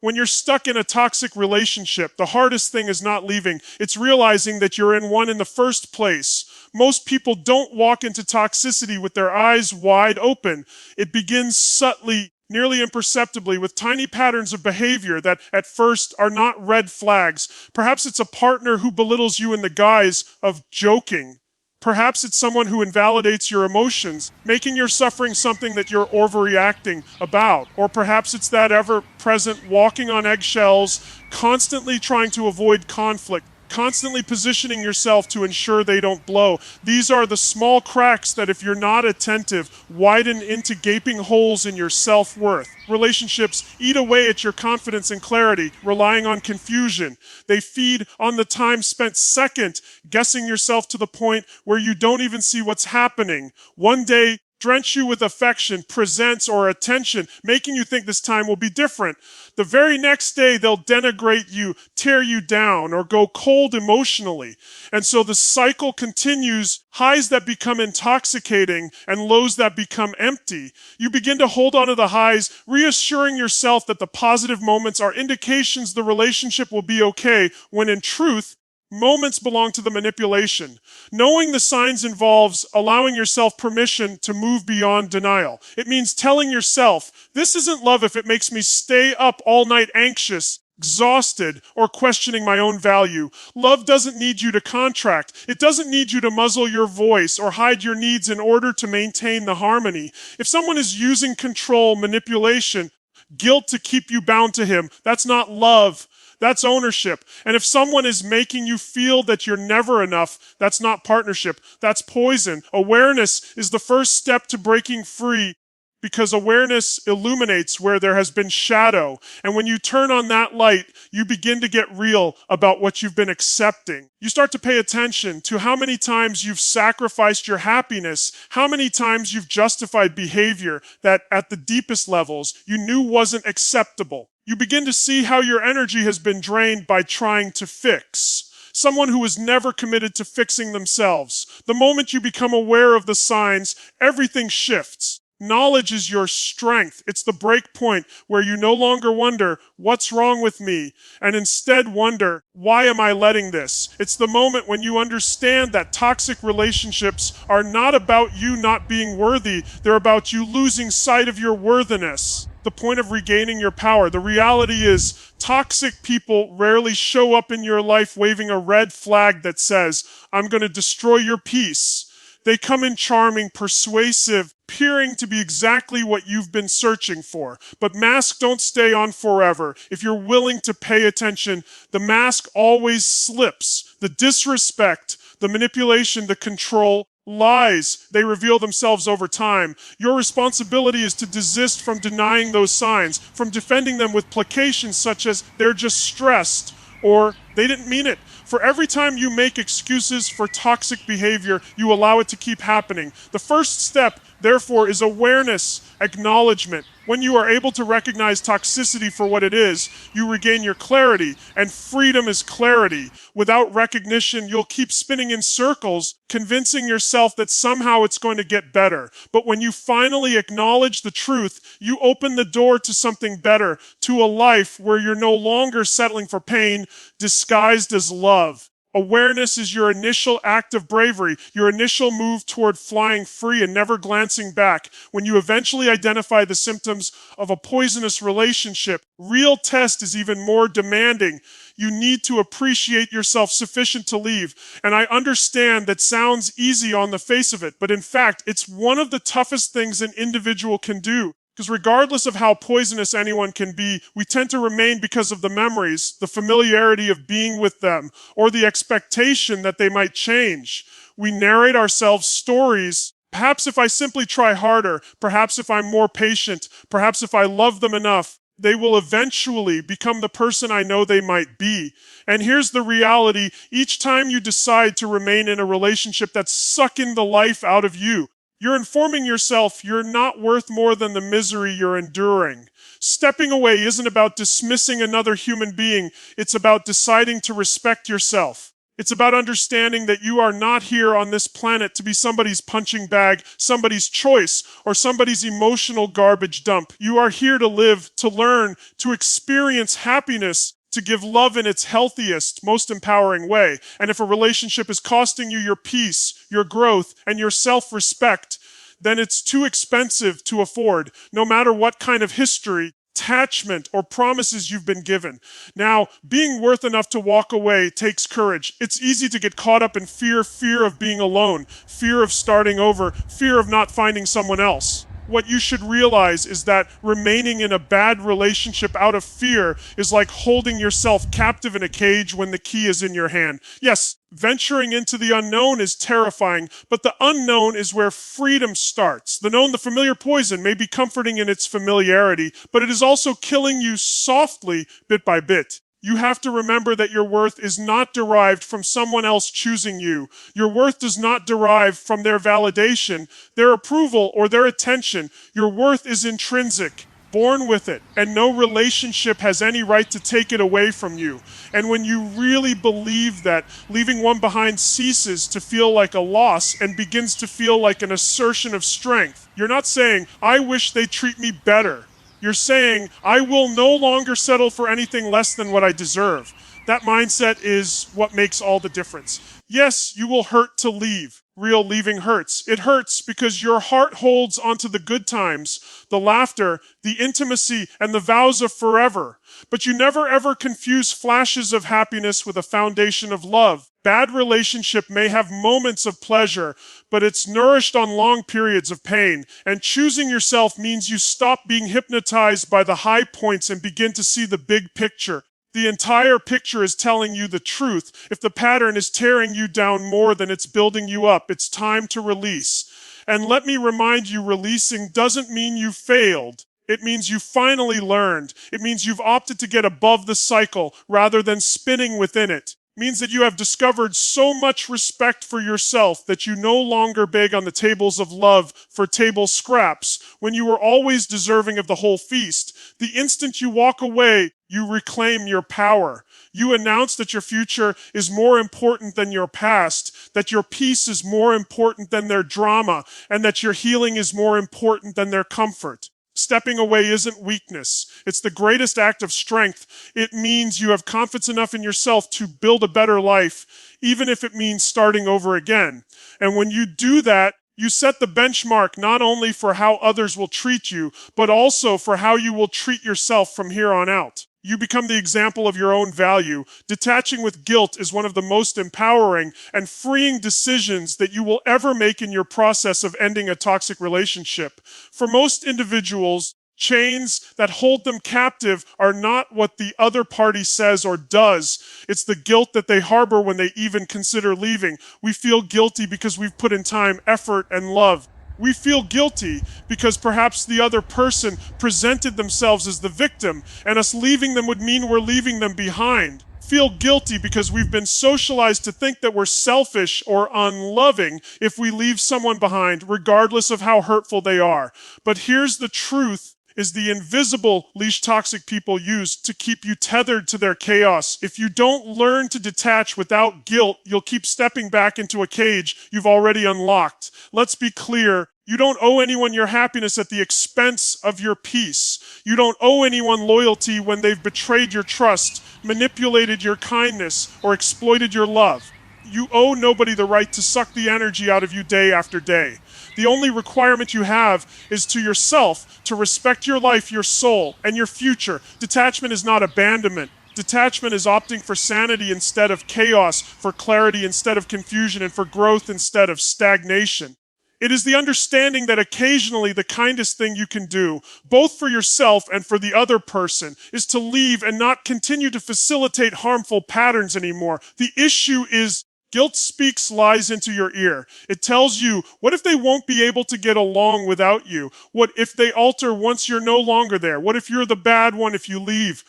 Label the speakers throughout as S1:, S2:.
S1: When you're stuck in a toxic relationship, the hardest thing is not leaving. It's realizing that you're in one in the first place. Most people don't walk into toxicity with their eyes wide open. It begins subtly, nearly imperceptibly, with tiny patterns of behavior that at first are not red flags. Perhaps it's a partner who belittles you in the guise of joking. Perhaps it's someone who invalidates your emotions, making your suffering something that you're overreacting about. Or perhaps it's that ever-present walking on eggshells, constantly trying to avoid conflict, constantly positioning yourself to ensure they don't blow. These are the small cracks that, if you're not attentive, widen into gaping holes in your self-worth. Relationships eat away at your confidence and clarity, relying on confusion. They feed on the time spent second, guessing yourself to the point where you don't even see what's happening. One day, drench you with affection, presents, or attention, making you think this time will be different. The very next day, they'll denigrate you, tear you down, or go cold emotionally. And so the cycle continues, highs that become intoxicating and lows that become empty. You begin to hold on to the highs, reassuring yourself that the positive moments are indications the relationship will be okay, when in truth, moments belong to the manipulation. Knowing the signs involves allowing yourself permission to move beyond denial. It means telling yourself, this isn't love if it makes me stay up all night anxious, exhausted, or questioning my own value. Love doesn't need you to contract. It doesn't need you to muzzle your voice or hide your needs in order to maintain the harmony. If someone is using control, manipulation, guilt to keep you bound to him, that's not love. That's ownership. And if someone is making you feel that you're never enough, that's not partnership. That's poison. Awareness is the first step to breaking free, because awareness illuminates where there has been shadow. And when you turn on that light, you begin to get real about what you've been accepting. You start to pay attention to how many times you've sacrificed your happiness, how many times you've justified behavior that at the deepest levels you knew wasn't acceptable. You begin to see how your energy has been drained by trying to fix. Someone who is never committed to fixing themselves. The moment you become aware of the signs, everything shifts. Knowledge is your strength. It's the break point where you no longer wonder, what's wrong with me? And instead wonder, why am I letting this? It's the moment when you understand that toxic relationships are not about you not being worthy. They're about you losing sight of your worthiness. The point of regaining your power. The reality is, toxic people rarely show up in your life waving a red flag that says, I'm going to destroy your peace. They come in charming, persuasive, appearing to be exactly what you've been searching for. But masks don't stay on forever. If you're willing to pay attention, the mask always slips. The disrespect, the manipulation, the control, lies, they reveal themselves over time. Your responsibility is to desist from denying those signs, from defending them with placations such as they're just stressed or they didn't mean it. For every time you make excuses for toxic behavior, you allow it to keep happening. The first step, therefore, is awareness, acknowledgement. When you are able to recognize toxicity for what it is, you regain your clarity, and freedom is clarity. Without recognition, you'll keep spinning in circles, convincing yourself that somehow it's going to get better. But when you finally acknowledge the truth, you open the door to something better, to a life where you're no longer settling for pain disguised as love. Awareness is your initial act of bravery, your initial move toward flying free and never glancing back. When you eventually identify the symptoms of a poisonous relationship, real test is even more demanding. You need to appreciate yourself sufficient to leave. And I understand that sounds easy on the face of it, but in fact, it's one of the toughest things an individual can do. Because regardless of how poisonous anyone can be, we tend to remain because of the memories, the familiarity of being with them, or the expectation that they might change. We narrate ourselves stories. Perhaps if I simply try harder, perhaps if I'm more patient, perhaps if I love them enough, they will eventually become the person I know they might be. And here's the reality. Each time you decide to remain in a relationship that's sucking the life out of you, you're informing yourself you're not worth more than the misery you're enduring. Stepping away isn't about dismissing another human being. It's about deciding to respect yourself. It's about understanding that you are not here on this planet to be somebody's punching bag, somebody's choice, or somebody's emotional garbage dump. You are here to live, to learn, to experience happiness, to give love in its healthiest, most empowering way. And if a relationship is costing you your peace, your growth, and your self-respect, then it's too expensive to afford, no matter what kind of history, attachment, or promises you've been given. Now, being worth enough to walk away takes courage. It's easy to get caught up in fear of being alone, fear of starting over, fear of not finding someone else. What you should realize is that remaining in a bad relationship out of fear is like holding yourself captive in a cage when the key is in your hand. Yes, venturing into the unknown is terrifying, but the unknown is where freedom starts. The known, the familiar poison, may be comforting in its familiarity, but it is also killing you softly, bit by bit. You have to remember that your worth is not derived from someone else choosing you. Your worth does not derive from their validation, their approval, or their attention. Your worth is intrinsic, born with it, and no relationship has any right to take it away from you. And when you really believe that, leaving one behind ceases to feel like a loss and begins to feel like an assertion of strength. You're not saying, "I wish they'd treat me better." You're saying, "I will no longer settle for anything less than what I deserve." That mindset is what makes all the difference. Yes, you will hurt to leave. Real leaving hurts. It hurts because your heart holds onto the good times, the laughter, the intimacy, and the vows of forever. But you never ever confuse flashes of happiness with a foundation of love. Bad relationship may have moments of pleasure, but it's nourished on long periods of pain. And choosing yourself means you stop being hypnotized by the high points and begin to see the big picture. The entire picture is telling you the truth. If the pattern is tearing you down more than it's building you up, it's time to release. And let me remind you, releasing doesn't mean you failed. It means you finally learned. It means you've opted to get above the cycle rather than spinning within it. It means that you have discovered so much respect for yourself that you no longer beg on the tables of love for table scraps when you were always deserving of the whole feast. The instant you walk away, you reclaim your power. You announce that your future is more important than your past, that your peace is more important than their drama, and that your healing is more important than their comfort. Stepping away isn't weakness. It's the greatest act of strength. It means you have confidence enough in yourself to build a better life, even if it means starting over again. And when you do that, you set the benchmark not only for how others will treat you, but also for how you will treat yourself from here on out. You become the example of your own value. Detaching with guilt is one of the most empowering and freeing decisions that you will ever make in your process of ending a toxic relationship. For most individuals, chains that hold them captive are not what the other party says or does. It's the guilt that they harbor when they even consider leaving. We feel guilty because we've put in time, effort, and love. We feel guilty because perhaps the other person presented themselves as the victim, and us leaving them would mean we're leaving them behind. Feel guilty because we've been socialized to think that we're selfish or unloving if we leave someone behind, regardless of how hurtful they are. But here's the truth. Is the invisible leash toxic people use to keep you tethered to their chaos. If you don't learn to detach without guilt, you'll keep stepping back into a cage you've already unlocked. Let's be clear. You don't owe anyone your happiness at the expense of your peace. You don't owe anyone loyalty when they've betrayed your trust, manipulated your kindness, or exploited your love. You owe nobody the right to suck the energy out of you day after day. The only requirement you have is to yourself to respect your life, your soul, and your future. Detachment is not abandonment. Detachment is opting for sanity instead of chaos, for clarity instead of confusion, and for growth instead of stagnation. It is the understanding that occasionally the kindest thing you can do, both for yourself and for the other person, is to leave and not continue to facilitate harmful patterns anymore. The issue is guilt speaks lies into your ear. It tells you, what if they won't be able to get along without you? What if they alter once you're no longer there? What if you're the bad one if you leave?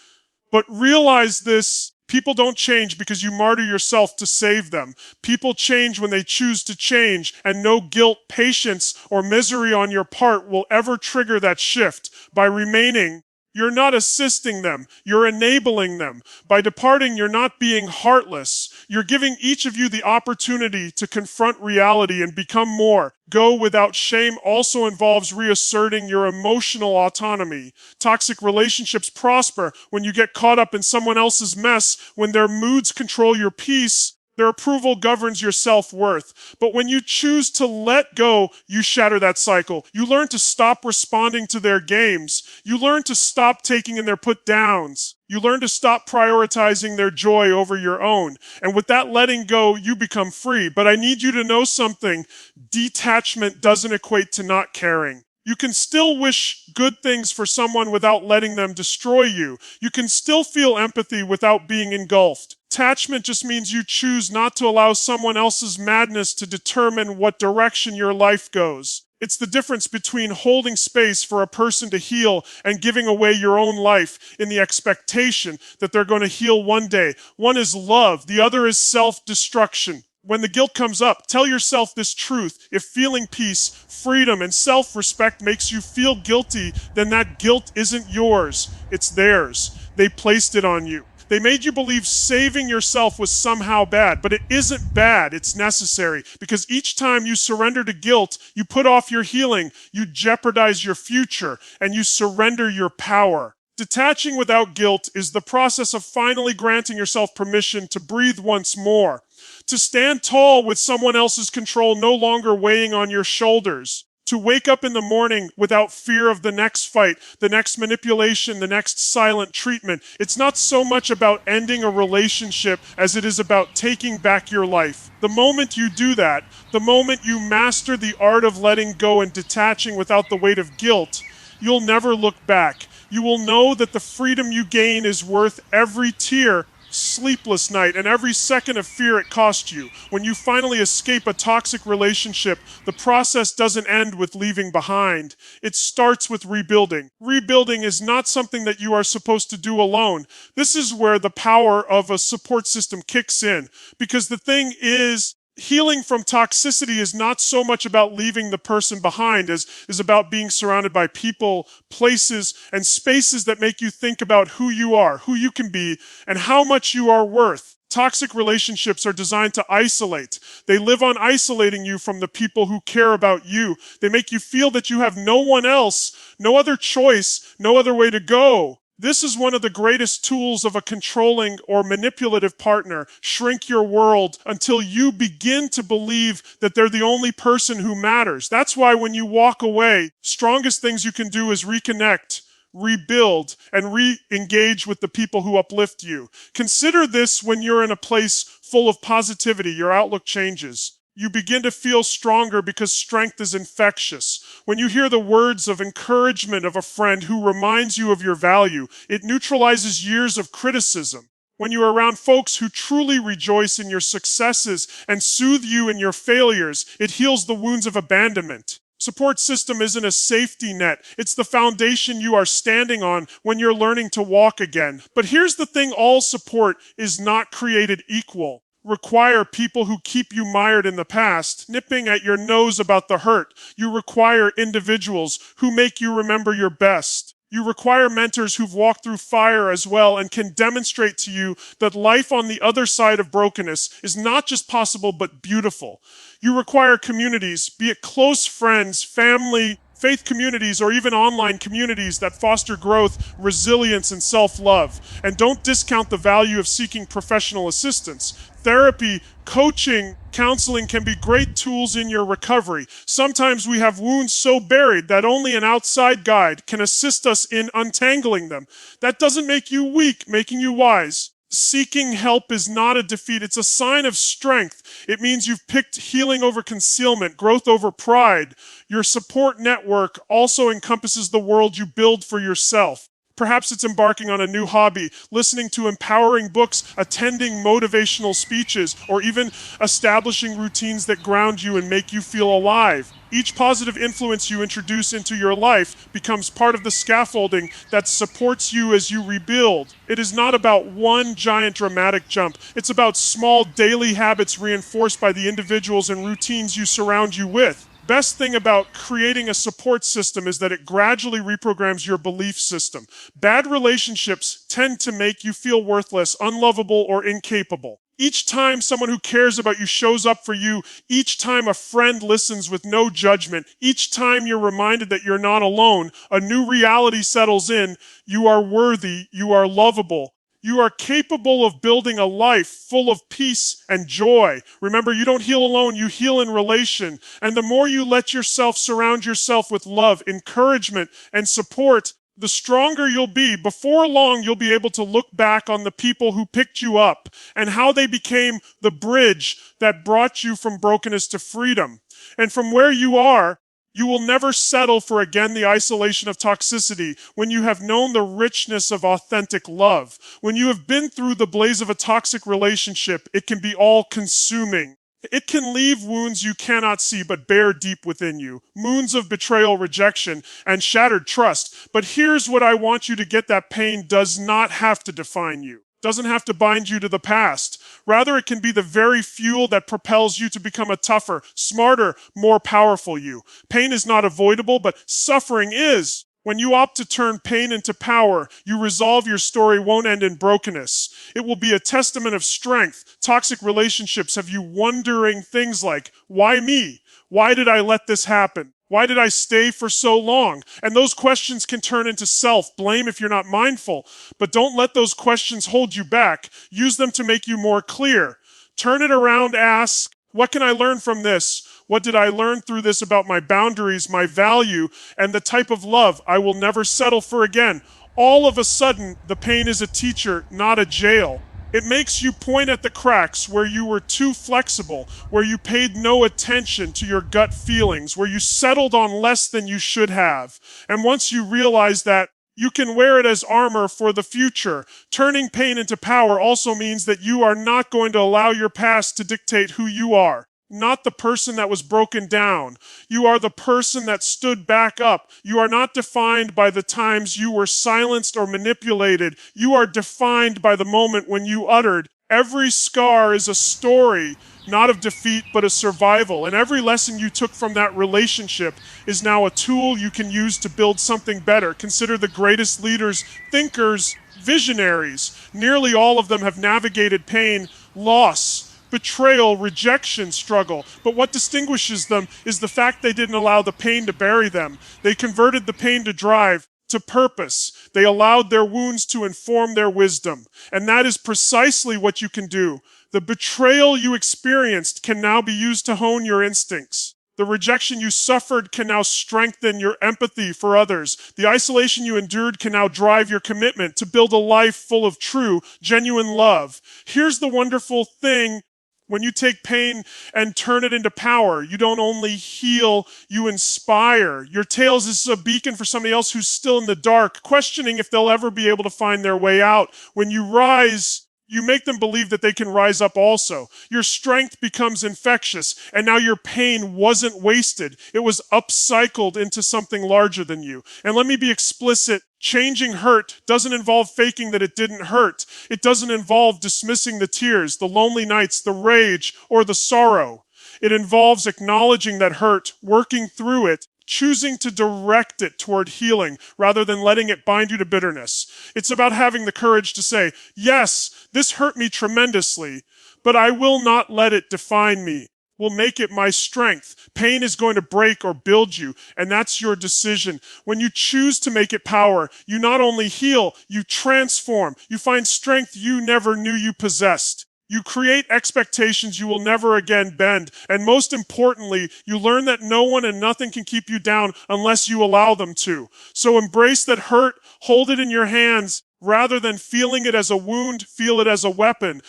S1: But realize this, people don't change because you martyr yourself to save them. People change when they choose to change, and no guilt, patience, or misery on your part will ever trigger that shift. By remaining, You're not assisting them, you're enabling them. By departing, you're not being heartless. You're giving each of you the opportunity to confront reality and become more. Go without shame also involves reasserting your emotional autonomy. Toxic relationships prosper when you get caught up in someone else's mess, when their moods control your peace. Their approval governs your self-worth. But when you choose to let go, you shatter that cycle. You learn to stop responding to their games. You learn to stop taking in their put-downs. You learn to stop prioritizing their joy over your own. And with that letting go, you become free. But I need you to know something. Detachment doesn't equate to not caring. You can still wish good things for someone without letting them destroy you. You can still feel empathy without being engulfed. Attachment just means you choose not to allow someone else's madness to determine what direction your life goes. It's the difference between holding space for a person to heal and giving away your own life in the expectation that they're going to heal one day. One is love, the other is self-destruction. When the guilt comes up, tell yourself this truth. If feeling peace, freedom, and self-respect makes you feel guilty, then that guilt isn't yours. It's theirs. They placed it on you. They made you believe saving yourself was somehow bad, but it isn't bad. It's necessary, because each time you surrender to guilt, you put off your healing, you jeopardize your future, and you surrender your power. Detaching without guilt is the process of finally granting yourself permission to breathe once more, to stand tall with someone else's control no longer weighing on your shoulders, to wake up in the morning without fear of the next fight, the next manipulation, the next silent treatment. It's not so much about ending a relationship as it is about taking back your life. The moment you do that, the moment you master the art of letting go and detaching without the weight of guilt, you'll never look back. You will know that the freedom you gain is worth every tear, sleepless night, and every second of fear it cost you. When you finally escape a toxic relationship, the process doesn't end with leaving behind. It starts with rebuilding. Rebuilding is not something that you are supposed to do alone. This is where the power of a support system kicks in. Because the thing is, healing from toxicity is not so much about leaving the person behind as is about being surrounded by people, places, and spaces that make you think about who you are, who you can be, and how much you are worth. Toxic relationships are designed to isolate. They live on isolating you from the people who care about you. They make you feel that you have no one else, no other choice, no other way to go. This is one of the greatest tools of a controlling or manipulative partner. Shrink your world until you begin to believe that they're the only person who matters. That's why when you walk away, strongest things you can do is reconnect, rebuild, and re-engage with the people who uplift you. Consider this when you're in a place full of positivity, your outlook changes. You begin to feel stronger because strength is infectious. When you hear the words of encouragement of a friend who reminds you of your value, it neutralizes years of criticism. When you are around folks who truly rejoice in your successes and soothe you in your failures, it heals the wounds of abandonment. Support system isn't a safety net. It's the foundation you are standing on when you're learning to walk again. But here's the thing, all support is not created equal. Require people who keep you mired in the past, nipping at your nose about the hurt. You require individuals who make you remember your best. You require mentors who've walked through fire as well and can demonstrate to you that life on the other side of brokenness is not just possible but beautiful. You require communities, be it close friends, family, faith communities, or even online communities that foster growth, resilience, and self-love. And don't discount the value of seeking professional assistance. Therapy, coaching, counseling can be great tools in your recovery. Sometimes we have wounds so buried that only an outside guide can assist us in untangling them. That doesn't make you weak, making you wise. Seeking help is not a defeat. It's a sign of strength. It means you've picked healing over concealment, growth over pride. Your support network also encompasses the world you build for yourself. Perhaps it's embarking on a new hobby, listening to empowering books, attending motivational speeches, or even establishing routines that ground you and make you feel alive. Each positive influence you introduce into your life becomes part of the scaffolding that supports you as you rebuild. It is not about one giant dramatic jump. It's about small daily habits reinforced by the individuals and routines you surround you with. Best thing about creating a support system is that it gradually reprograms your belief system. Bad relationships tend to make you feel worthless, unlovable, or incapable. Each time someone who cares about you shows up for you, each time a friend listens with no judgment, each time you're reminded that you're not alone, a new reality settles in. You are worthy, you are lovable. You are capable of building a life full of peace and joy. Remember, you don't heal alone, you heal in relation. And the more you let yourself surround yourself with love, encouragement, and support, the stronger you'll be. Before long, you'll be able to look back on the people who picked you up and how they became the bridge that brought you from brokenness to freedom. And from where you are, you will never settle for again the isolation of toxicity when you have known the richness of authentic love. When you have been through the blaze of a toxic relationship, it can be all-consuming. It can leave wounds you cannot see but bear deep within you. Wounds of betrayal, rejection, and shattered trust. But here's what I want you to get: that pain does not have to define you. Doesn't have to bind you to the past. Rather, it can be the very fuel that propels you to become a tougher, smarter, more powerful you. Pain is not avoidable, but suffering is. When you opt to turn pain into power, you resolve your story won't end in brokenness. It will be a testament of strength. Toxic relationships have you wondering things like, why me? Why did I let this happen? Why did I stay for so long? And those questions can turn into self-blame if you're not mindful. But don't let those questions hold you back. Use them to make you more clear. Turn it around, ask, what can I learn from this? What did I learn through this about my boundaries, my value, and the type of love I will never settle for again? All of a sudden, the pain is a teacher, not a jail. It makes you point at the cracks where you were too flexible, where you paid no attention to your gut feelings, where you settled on less than you should have. And once you realize that, you can wear it as armor for the future. Turning pain into power also means that you are not going to allow your past to dictate who you are. Not the person that was broken down. You are the person that stood back up. You are not defined by the times you were silenced or manipulated. You are defined by the moment when you uttered. Every scar is a story, not of defeat, but a survival. And every lesson you took from that relationship is now a tool you can use to build something better. Consider the greatest leaders, thinkers, visionaries. Nearly all of them have navigated pain, loss, betrayal, rejection, struggle. But what distinguishes them is the fact they didn't allow the pain to bury them. They converted the pain to drive, to purpose. They allowed their wounds to inform their wisdom. And that is precisely what you can do. The betrayal you experienced can now be used to hone your instincts. The rejection you suffered can now strengthen your empathy for others. The isolation you endured can now drive your commitment to build a life full of true, genuine love. Here's the wonderful thing. When you take pain and turn it into power, you don't only heal, you inspire. Your tales is a beacon for somebody else who's still in the dark, questioning if they'll ever be able to find their way out. When you rise, you make them believe that they can rise up also. Your strength becomes infectious, and now your pain wasn't wasted. It was upcycled into something larger than you. And let me be explicit. Changing hurt doesn't involve faking that it didn't hurt. It doesn't involve dismissing the tears, the lonely nights, the rage, or the sorrow. It involves acknowledging that hurt, working through it, choosing to direct it toward healing rather than letting it bind you to bitterness. It's about having the courage to say, yes, this hurt me tremendously, but I will not let it define me. Will make it my strength. Pain is going to break or build you, and that's your decision. When you choose to make it power, you not only heal, you transform. You find strength you never knew you possessed. You create expectations you will never again bend. And most importantly, you learn that no one and nothing can keep you down unless you allow them to. So embrace that hurt, hold it in your hands. Rather than feeling it as a wound, feel it as a weapon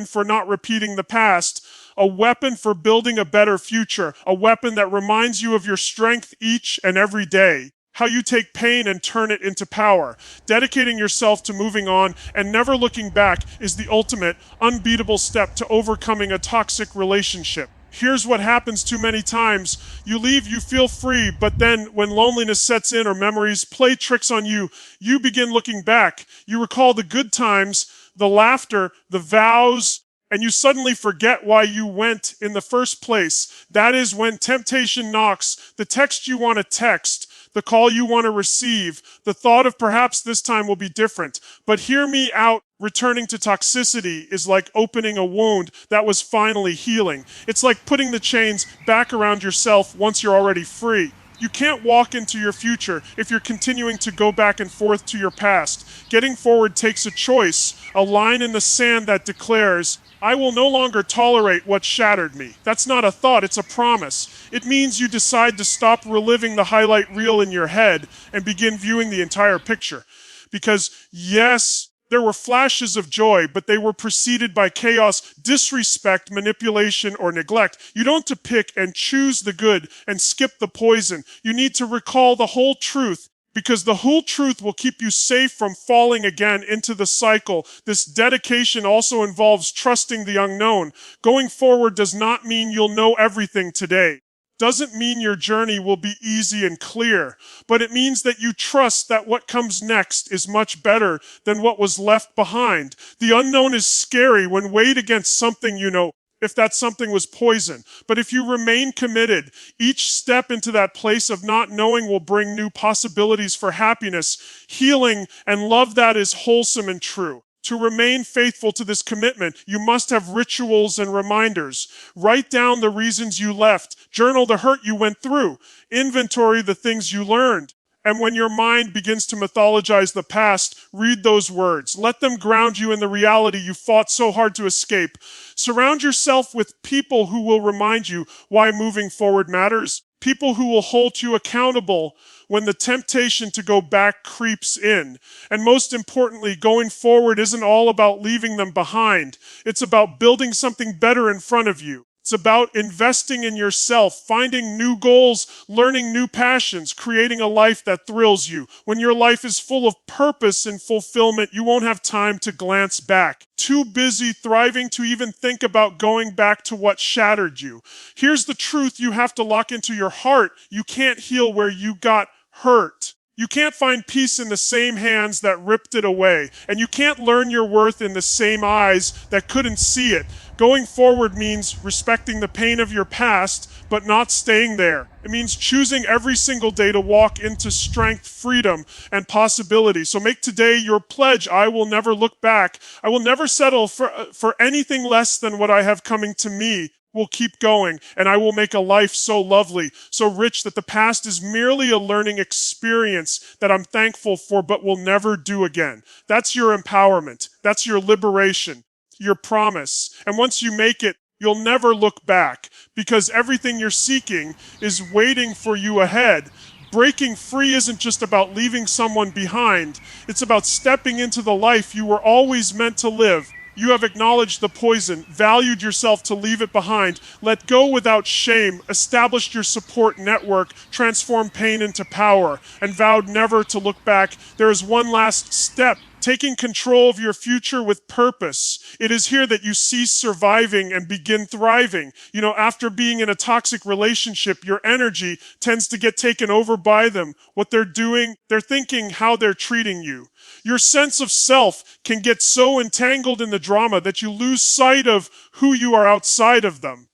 S1: for not repeating the past, a weapon for building a better future, a weapon that reminds you of your strength each and every day. How you take pain and turn it into power. Dedicating yourself to moving on and never looking back is the ultimate, unbeatable step to overcoming a toxic relationship. Here's what happens too many times. You leave, you feel free, but then when loneliness sets in or memories play tricks on you, you begin looking back. You recall the good times, the laughter, the vows, and you suddenly forget why you went in the first place. That is when temptation knocks, the text you want to text, the call you want to receive, the thought of perhaps this time will be different. But hear me out. Returning to toxicity is like opening a wound that was finally healing. It's like putting the chains back around yourself once you're already free. You can't walk into your future if you're continuing to go back and forth to your past. Getting forward takes a choice, a line in the sand that declares, I will no longer tolerate what shattered me. That's not a thought, it's a promise. It means you decide to stop reliving the highlight reel in your head and begin viewing the entire picture. Because, yes, there were flashes of joy, but they were preceded by chaos, disrespect, manipulation, or neglect. You don't to pick and choose the good and skip the poison. You need to recall the whole truth, because the whole truth will keep you safe from falling again into the cycle. This dedication also involves trusting the unknown. Going forward does not mean you'll know everything today. Doesn't mean your journey will be easy and clear, but it means that you trust that what comes next is much better than what was left behind. The unknown is scary when weighed against something you know, if that something was poison. But if you remain committed, each step into that place of not knowing will bring new possibilities for happiness, healing, and love that is wholesome and true. To remain faithful to this commitment, you must have rituals and reminders. Write down the reasons you left. Journal the hurt you went through. Inventory the things you learned. And when your mind begins to mythologize the past, read those words. Let them ground you in the reality you fought so hard to escape. Surround yourself with people who will remind you why moving forward matters. People who will hold you accountable when the temptation to go back creeps in. And most importantly, going forward isn't all about leaving them behind. It's about building something better in front of you. It's about investing in yourself, finding new goals, learning new passions, creating a life that thrills you. When your life is full of purpose and fulfillment, you won't have time to glance back. Too busy thriving to even think about going back to what shattered you. Here's the truth you have to lock into your heart. You can't heal where you got hurt. You can't find peace in the same hands that ripped it away. And you can't learn your worth in the same eyes that couldn't see it. Going forward means respecting the pain of your past, but not staying there. It means choosing every single day to walk into strength, freedom, and possibility. So make today your pledge. I will never look back. I will never settle for anything less than what I have coming to me. Will keep going, and I will make a life so lovely, so rich that the past is merely a learning experience that I'm thankful for but will never do again. That's your empowerment. That's your liberation, your promise. And once you make it, you'll never look back, because everything you're seeking is waiting for you ahead. Breaking free isn't just about leaving someone behind. It's about stepping into the life you were always meant to live. You have acknowledged the poison, valued yourself to leave it behind, let go without shame, established your support network, transformed pain into power, and vowed never to look back. There is one last step. Taking control of your future with purpose. It is here that you cease surviving and begin thriving. You know, after being in a toxic relationship, your energy tends to get taken over by them. What they're doing, they're thinking, how they're treating you. Your sense of self can get so entangled in the drama that you lose sight of who you are outside of them.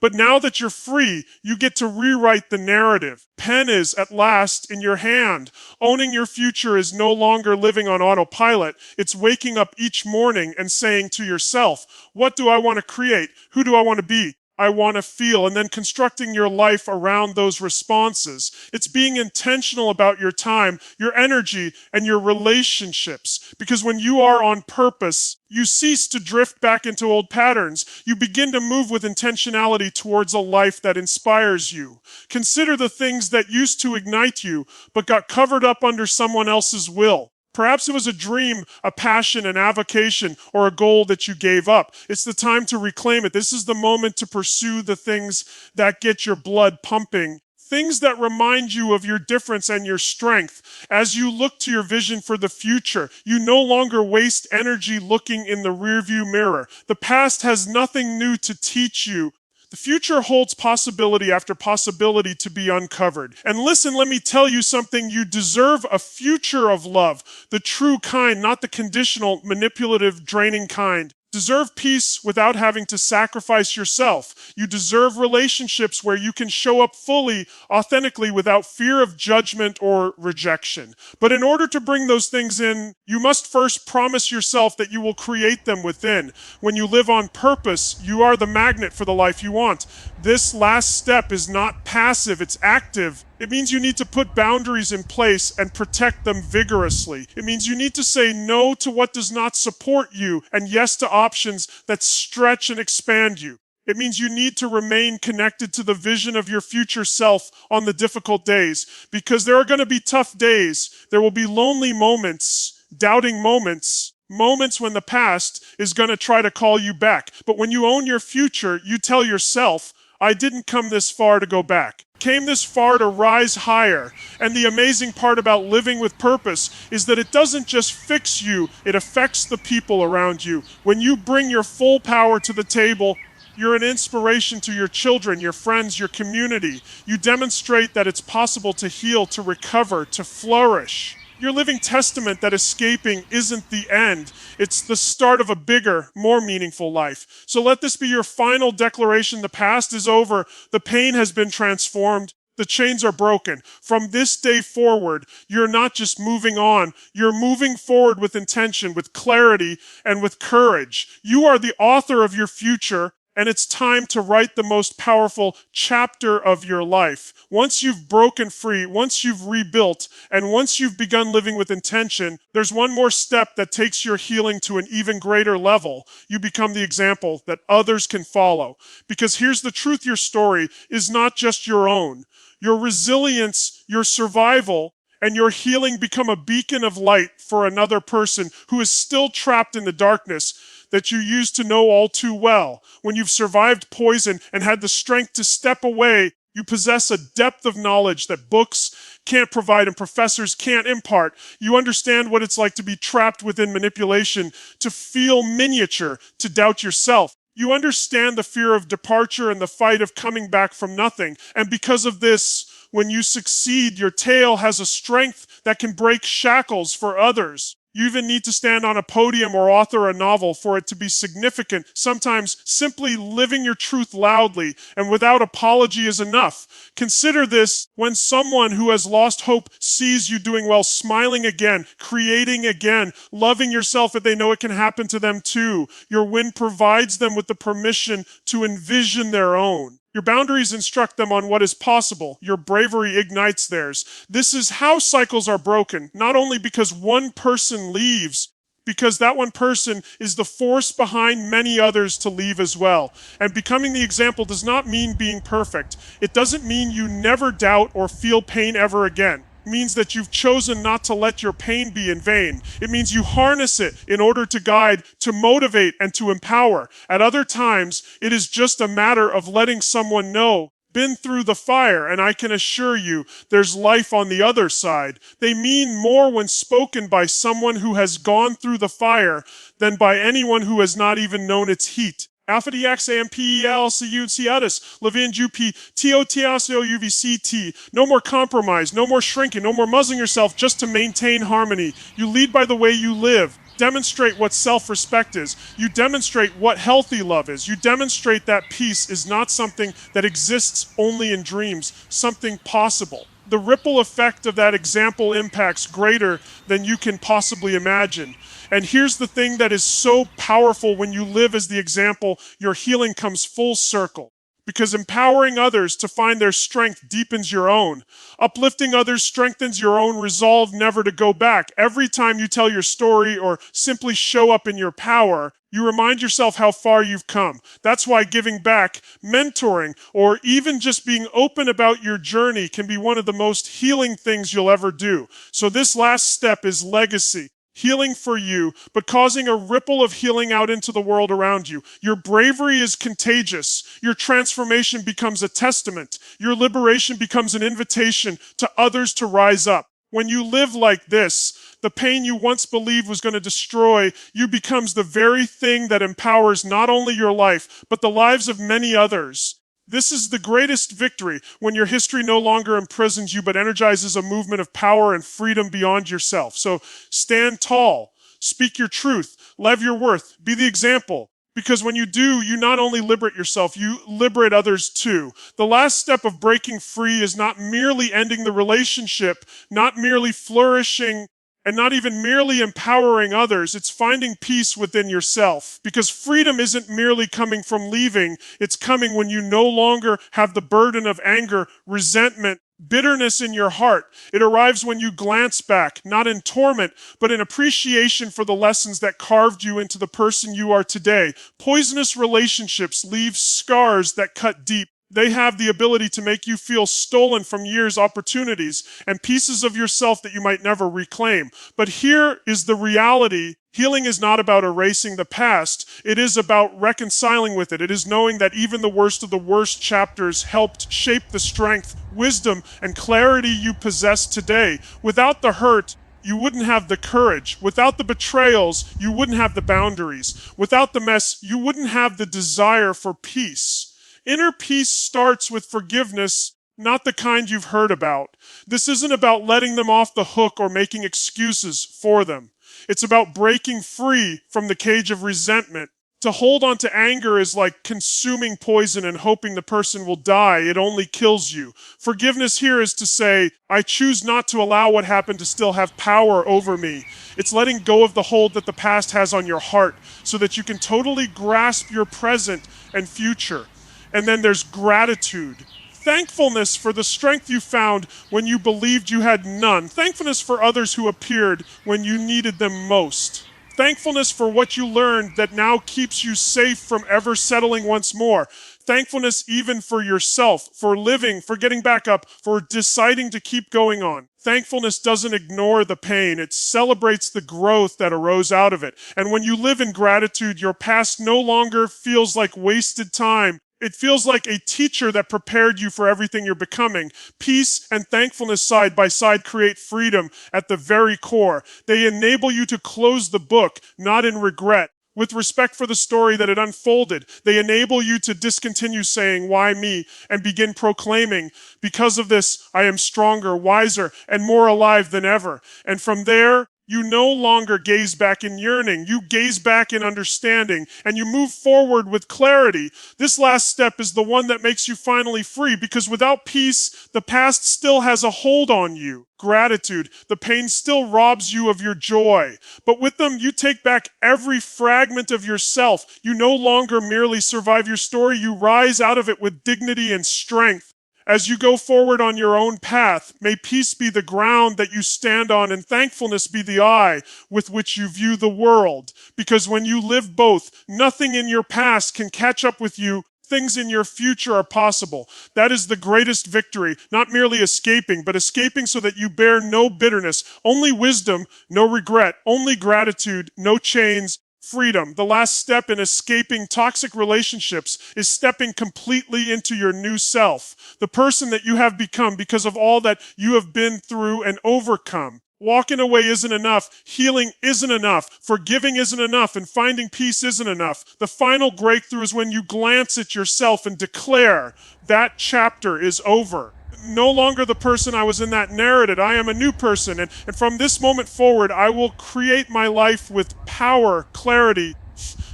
S1: But now that you're free, you get to rewrite the narrative. Pen is, at last, in your hand. Owning your future is no longer living on autopilot. It's waking up each morning and saying to yourself, what do I want to create? Who do I want to be? I want to feel, and then constructing your life around those responses. It's being intentional about your time, your energy, and your relationships. Because when you are on purpose, you cease to drift back into old patterns. You begin to move with intentionality towards a life that inspires you. Consider the things that used to ignite you, but got covered up under someone else's will. Perhaps it was a dream, a passion, an avocation, or a goal that you gave up. It's the time to reclaim it. This is the moment to pursue the things that get your blood pumping. Things that remind you of your difference and your strength. As you look to your vision for the future, you no longer waste energy looking in the rearview mirror. The past has nothing new to teach you. The future holds possibility after possibility to be uncovered. And listen, let me tell you something. You deserve a future of love, the true kind, not the conditional, manipulative, draining kind. deserve peace without having to sacrifice yourself. You deserve relationships where you can show up fully, authentically, without fear of judgment or rejection. But in order to bring those things in, you must first promise yourself that you will create them within. When you live on purpose, you are the magnet for the life you want. This last step is not passive, it's active. It means you need to put boundaries in place and protect them vigorously. It means you need to say no to what does not support you and yes to options that stretch and expand you. It means you need to remain connected to the vision of your future self on the difficult days, because there are going to be tough days. There will be lonely moments, doubting moments, moments when the past is going to try to call you back. But when you own your future, you tell yourself, I didn't come this far to go back. Came this far to rise higher. And the amazing part about living with purpose is that it doesn't just fix you, it affects the people around you. When you bring your full power to the table, you're an inspiration to your children, your friends, your community. You demonstrate that it's possible to heal, to recover, to flourish. You're a living testament that escaping isn't the end. It's the start of a bigger, more meaningful life. So let this be your final declaration. The past is over. The pain has been transformed. The chains are broken. From this day forward, you're not just moving on. You're moving forward with intention, with clarity, and with courage. You are the author of your future, and it's time to write the most powerful chapter of your life. Once you've broken free, once you've rebuilt, and once you've begun living with intention, there's one more step that takes your healing to an even greater level. You become the example that others can follow. Because here's the truth, your story is not just your own. Your resilience, your survival, and your healing become a beacon of light for another person who is still trapped in the darkness that you used to know all too well. When you've survived poison and had the strength to step away, you possess a depth of knowledge that books can't provide and professors can't impart. You understand what it's like to be trapped within manipulation, to feel miniature, to doubt yourself. You understand the fear of departure and the fight of coming back from nothing. And because of this, when you succeed, your tale has a strength that can break shackles for others. You even need to stand on a podium or author a novel for it to be significant. Sometimes simply living your truth loudly and without apology is enough. Consider this: when someone who has lost hope sees you doing well, smiling again, creating again, loving yourself if they know it can happen to them too. Your win provides them with the permission to envision their own. Your boundaries instruct them on what is possible. Your bravery ignites theirs. This is how cycles are broken, not only because one person leaves, because that one person is the force behind many others to leave as well. And becoming the example does not mean being perfect. It doesn't mean you never doubt or feel pain ever again. It means that you've chosen not to let your pain be in vain. It means you harness it in order to guide, to motivate, and to empower. At other times, it is just a matter of letting someone know, been through the fire, and I can assure you there's life on the other side. They mean more when spoken by someone who has gone through the fire than by anyone who has not even known its heat. Alpha DX AMPEL CUCIATIS Levin Jupi TOTIASO UVCT. No more compromise, no more shrinking, no more muzzling yourself just to maintain harmony. You lead by the way you live. Demonstrate what self-respect is. You demonstrate what healthy love is. You demonstrate that peace is not something that exists only in dreams, something possible. The ripple effect of that example impacts greater than you can possibly imagine. And here's the thing that is so powerful: when you live as the example, your healing comes full circle. Because empowering others to find their strength deepens your own. Uplifting others strengthens your own resolve never to go back. Every time you tell your story or simply show up in your power, you remind yourself how far you've come. That's why giving back, mentoring, or even just being open about your journey can be one of the most healing things you'll ever do. So this last step is legacy. Healing for you, but causing a ripple of healing out into the world around you. Your bravery is contagious. Your transformation becomes a testament. Your liberation becomes an invitation to others to rise up. When you live like this, the pain you once believed was going to destroy you becomes the very thing that empowers not only your life, but the lives of many others. This is the greatest victory, when your history no longer imprisons you but energizes a movement of power and freedom beyond yourself. So stand tall, speak your truth, Love your worth. Be the example. Because when you do, you not only liberate yourself, you liberate others too. The last step of breaking free is not merely ending the relationship, not merely flourishing, and not even merely empowering others. It's finding peace within yourself. Because freedom isn't merely coming from leaving, it's coming when you no longer have the burden of anger, resentment, bitterness in your heart. It arrives when you glance back, not in torment, but in appreciation for the lessons that carved you into the person you are today. Poisonous relationships leave scars that cut deep. They have the ability to make you feel stolen from years' opportunities and pieces of yourself that you might never reclaim. But here is the reality. Healing is not about erasing the past. It is about reconciling with it. It is knowing that even the worst of the worst chapters helped shape the strength, wisdom, and clarity you possess today. Without the hurt, you wouldn't have the courage. Without the betrayals, you wouldn't have the boundaries. Without the mess, you wouldn't have the desire for peace. Inner peace starts with forgiveness, not the kind you've heard about. This isn't about letting them off the hook or making excuses for them. It's about breaking free from the cage of resentment. To hold on to anger is like consuming poison and hoping the person will die. It only kills you. Forgiveness here is to say, I choose not to allow what happened to still have power over me. It's letting go of the hold that the past has on your heart so that you can totally grasp your present and future. And then there's gratitude. Thankfulness for the strength you found when you believed you had none. Thankfulness for others who appeared when you needed them most. Thankfulness for what you learned that now keeps you safe from ever settling once more. Thankfulness even for yourself, for living, for getting back up, for deciding to keep going on. Thankfulness doesn't ignore the pain. It celebrates the growth that arose out of it. And when you live in gratitude, your past no longer feels like wasted time. It feels like a teacher that prepared you for everything you're becoming. Peace and thankfulness side by side create freedom at the very core. They enable you to close the book, not in regret. With respect for the story that it unfolded, they enable you to discontinue saying, why me, and begin proclaiming, because of this, I am stronger, wiser, and more alive than ever. And from there, you no longer gaze back in yearning. You gaze back in understanding, and you move forward with clarity. This last step is the one that makes you finally free, because without peace, the past still has a hold on you. Gratitude, the pain still robs you of your joy. But with them, you take back every fragment of yourself. You no longer merely survive your story. You rise out of it with dignity and strength. As you go forward on your own path, may peace be the ground that you stand on and thankfulness be the eye with which you view the world. Because when you live both, nothing in your past can catch up with you. Things in your future are possible. That is the greatest victory, not merely escaping, but escaping so that you bear no bitterness, only wisdom, no regret, only gratitude, no chains, freedom. The last step in escaping toxic relationships is stepping completely into your new self, the person that you have become because of all that you have been through and overcome. Walking away isn't enough. Healing isn't enough. Forgiving isn't enough. And finding peace isn't enough. The final breakthrough is when you glance at yourself and declare, that chapter is over. No longer the person I was in that narrative. I am a new person. And from this moment forward, I will create my life with power, clarity.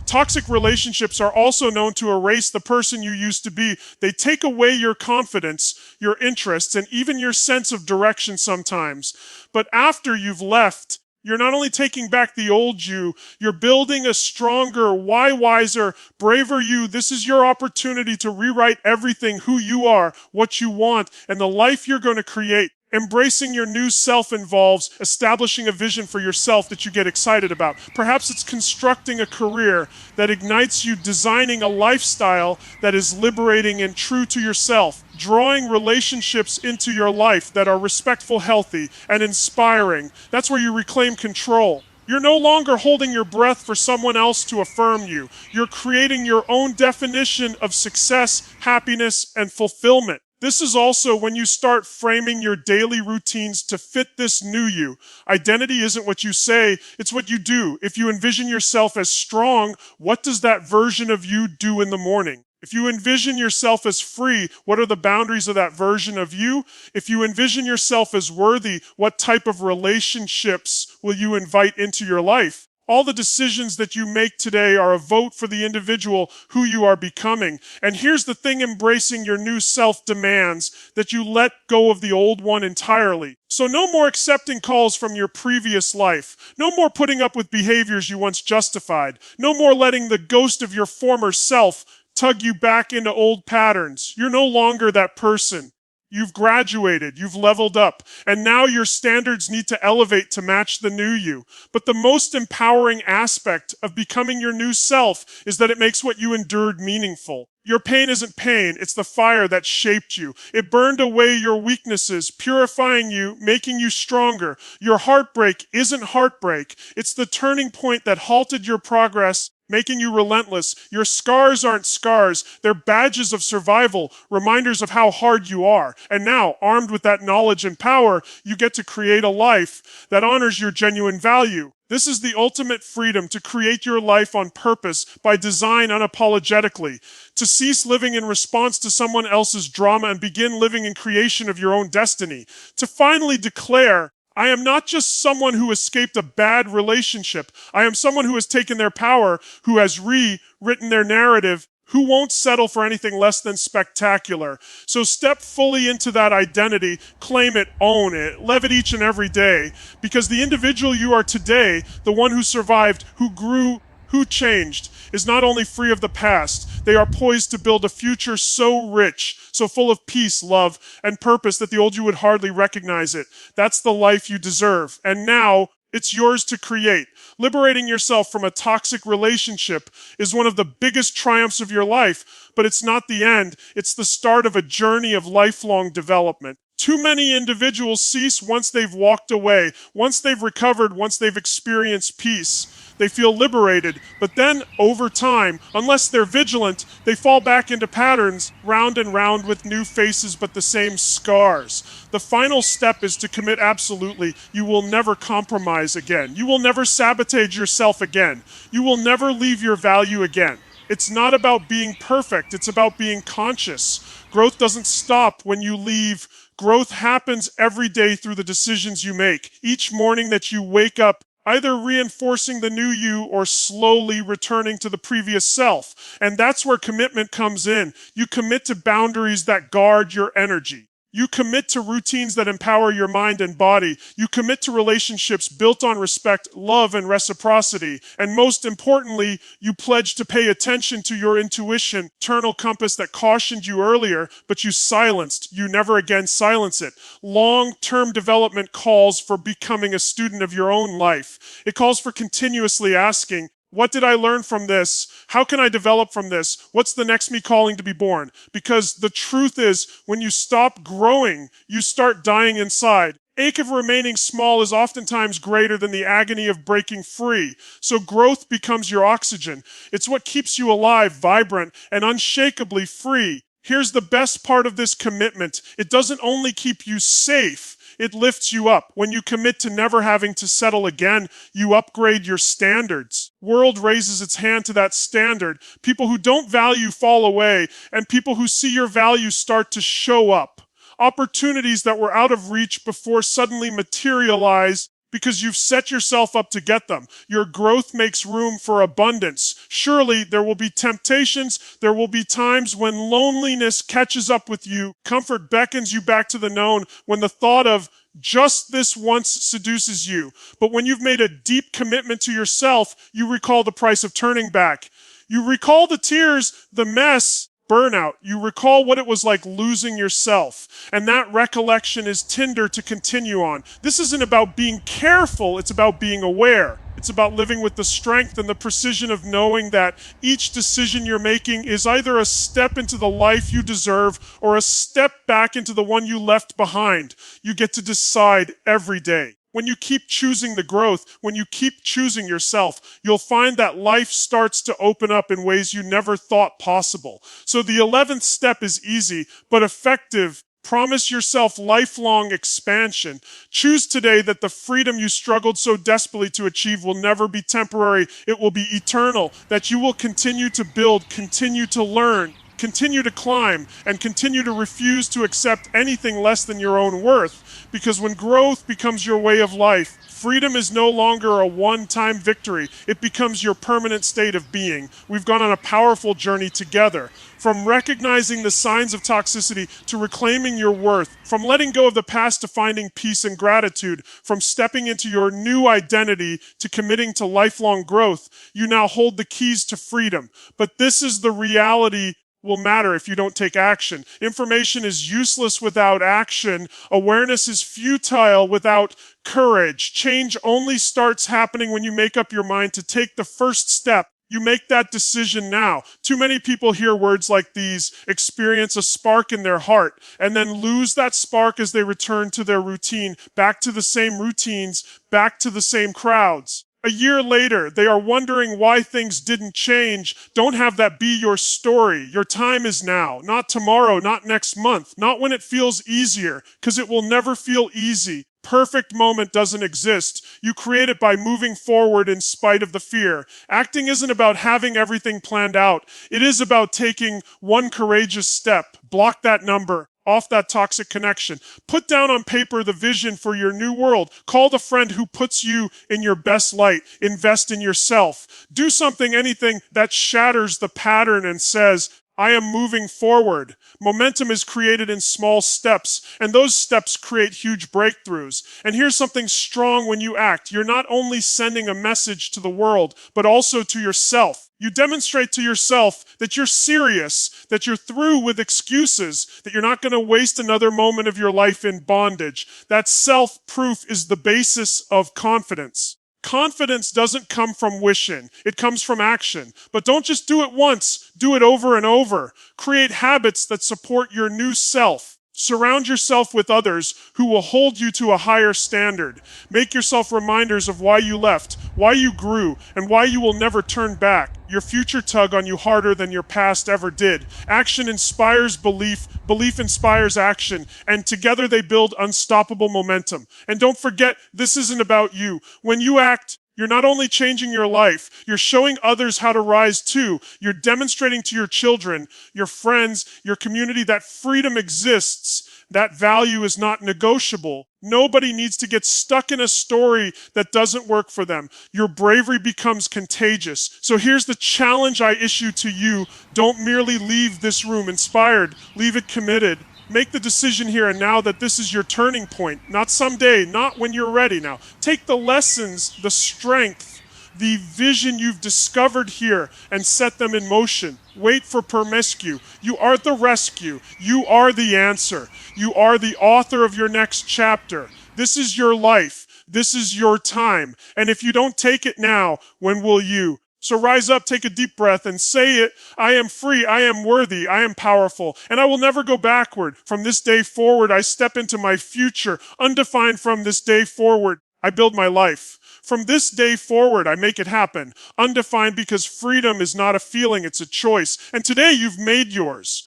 S1: Toxic relationships are also known to erase the person you used to be. They take away your confidence, your interests, and even your sense of direction sometimes. But after you've left, you're not only taking back the old you, you're building a stronger, wiser, braver you. This is your opportunity to rewrite everything, who you are, what you want, and the life you're going to create. Embracing your new self involves establishing a vision for yourself that you get excited about. Perhaps it's constructing a career that ignites you, designing a lifestyle that is liberating and true to yourself, drawing relationships into your life that are respectful, healthy, and inspiring. That's where you reclaim control. You're no longer holding your breath for someone else to affirm you. You're creating your own definition of success, happiness, and fulfillment. This is also when you start framing your daily routines to fit this new you. Identity isn't what you say, it's what you do. If you envision yourself as strong, what does that version of you do in the morning? If you envision yourself as free, what are the boundaries of that version of you? If you envision yourself as worthy, what type of relationships will you invite into your life? All the decisions that you make today are a vote for the individual who you are becoming. And here's the thing embracing your new self demands that you let go of the old one entirely. So no more accepting calls from your previous life. No more putting up with behaviors you once justified. No more letting the ghost of your former self tug you back into old patterns. You're no longer that person. You've graduated, you've leveled up, and now your standards need to elevate to match the new you. But the most empowering aspect of becoming your new self is that it makes what you endured meaningful. Your pain isn't pain, it's the fire that shaped you. It burned away your weaknesses, purifying you, making you stronger. Your heartbreak isn't heartbreak, it's the turning point that halted your progress, making you relentless. Your scars aren't scars, they're badges of survival, reminders of how hard you are. And now, armed with that knowledge and power, you get to create a life that honors your genuine value. This is the ultimate freedom, to create your life on purpose, by design, unapologetically, to cease living in response to someone else's drama and begin living in creation of your own destiny, to finally declare, I am not just someone who escaped a bad relationship. I am someone who has taken their power, who has rewritten their narrative, who won't settle for anything less than spectacular. So step fully into that identity, claim it, own it, live it each and every day, because the individual you are today, the one who survived, who grew, who changed, is not only free of the past, they are poised to build a future so rich, so full of peace, love, and purpose that the old you would hardly recognize it. That's the life you deserve. And now, it's yours to create. Liberating yourself from a toxic relationship is one of the biggest triumphs of your life, but it's not the end. It's the start of a journey of lifelong development. Too many individuals cease once they've walked away, once they've recovered, once they've experienced peace. They feel liberated, but then, over time, unless they're vigilant, they fall back into patterns, round and round with new faces but the same scars. The final step is to commit absolutely. You will never compromise again. You will never sabotage yourself again. You will never leave your value again. It's not about being perfect, it's about being conscious. Growth doesn't stop when you leave. Growth happens every day through the decisions you make. Each morning that you wake up, either reinforcing the new you or slowly returning to the previous self. And that's where commitment comes in. You commit to boundaries that guard your energy. You commit to routines that empower your mind and body. You commit to relationships built on respect, love, and reciprocity. And most importantly, you pledge to pay attention to your intuition, internal compass that cautioned you earlier, but you silenced. You never again silence it. Long-term development calls for becoming a student of your own life. It calls for continuously asking, what did I learn from this? How can I develop from this? What's the next me calling to be born? Because the truth is, when you stop growing, you start dying inside. Ache of remaining small is oftentimes greater than the agony of breaking free. So growth becomes your oxygen. It's what keeps you alive, vibrant, and unshakably free. Here's the best part of this commitment. It doesn't only keep you safe, it lifts you up. When you commit to never having to settle again, you upgrade your standards. World raises its hand to that standard. People who don't value fall away, and people who see your value start to show up. Opportunities that were out of reach before suddenly materialize because you've set yourself up to get them. Your growth makes room for abundance. Surely there will be temptations. There will be times when loneliness catches up with you. Comfort beckons you back to the known when the thought of just this once seduces you. But when you've made a deep commitment to yourself, you recall the price of turning back. You recall the tears, the mess, burnout. You recall what it was like losing yourself. And that recollection is tinder to continue on. This isn't about being careful, it's about being aware. It's about living with the strength and the precision of knowing that each decision you're making is either a step into the life you deserve or a step back into the one you left behind. You get to decide every day. When you keep choosing the growth, when you keep choosing yourself, you'll find that life starts to open up in ways you never thought possible. So the 11th step is easy, but effective. Promise yourself lifelong expansion. Choose today that the freedom you struggled so desperately to achieve will never be temporary. It will be eternal, that you will continue to build, continue to learn, continue to climb, and continue to refuse to accept anything less than your own worth. Because when growth becomes your way of life, Freedom is no longer a one-time victory. It becomes your permanent state of being. We've gone on a powerful journey together. From recognizing the signs of toxicity to reclaiming your worth, from letting go of the past to finding peace and gratitude, from stepping into your new identity to committing to lifelong growth, you now hold the keys to freedom. But this is the reality will matter if you don't take action. Information is useless without action. Awareness is futile without courage. Change only starts happening when you make up your mind to take the first step. You make that decision now. Too many people hear words like these, experience a spark in their heart, and then lose that spark as they return to their routine, back to the same routines, back to the same crowds. A year later, they are wondering why things didn't change. Don't have that be your story. Your time is now, not tomorrow, not next month, not when it feels easier, because it will never feel easy. Perfect moment doesn't exist. You create it by moving forward in spite of the fear. Acting isn't about having everything planned out. It is about taking one courageous step. Block that number. Off that toxic connection. Put down on paper the vision for your new world. Call the friend who puts you in your best light. Invest in yourself. Do something, anything that shatters the pattern and says, I am moving forward. Momentum is created in small steps, and those steps create huge breakthroughs. And here's something strong when you act. You're not only sending a message to the world, but also to yourself. You demonstrate to yourself that you're serious, that you're through with excuses, that you're not going to waste another moment of your life in bondage. That self-proof is the basis of confidence. Confidence doesn't come from wishing. It comes from action. But don't just do it once. Do it over and over. Create habits that support your new self. Surround yourself with others who will hold you to a higher standard. Make yourself reminders of why you left, why you grew, and why you will never turn back. Your future tug on you harder than your past ever did. Action inspires belief, belief inspires action, and together they build unstoppable momentum. And don't forget, this isn't about you. When you act, you're not only changing your life, you're showing others how to rise too. You're demonstrating to your children, your friends, your community that freedom exists. That value is not negotiable. Nobody needs to get stuck in a story that doesn't work for them. Your bravery becomes contagious. So here's the challenge I issue to you. Don't merely leave this room inspired. Leave it committed. Make the decision here and now that this is your turning point. Not someday, not when you're ready now. Take the lessons, the strength, the vision you've discovered here and set them in motion. Wait for permiscue. You are the rescue. You are the answer. You are the author of your next chapter. This is your life. This is your time. And if you don't take it now, when will you? So rise up, take a deep breath, and say it. I am free, I am worthy, I am powerful, and I will never go backward. From this day forward, I step into my future. Undefined from this day forward, I build my life. From this day forward, I make it happen. Undefined because freedom is not a feeling, it's a choice. And today you've made yours.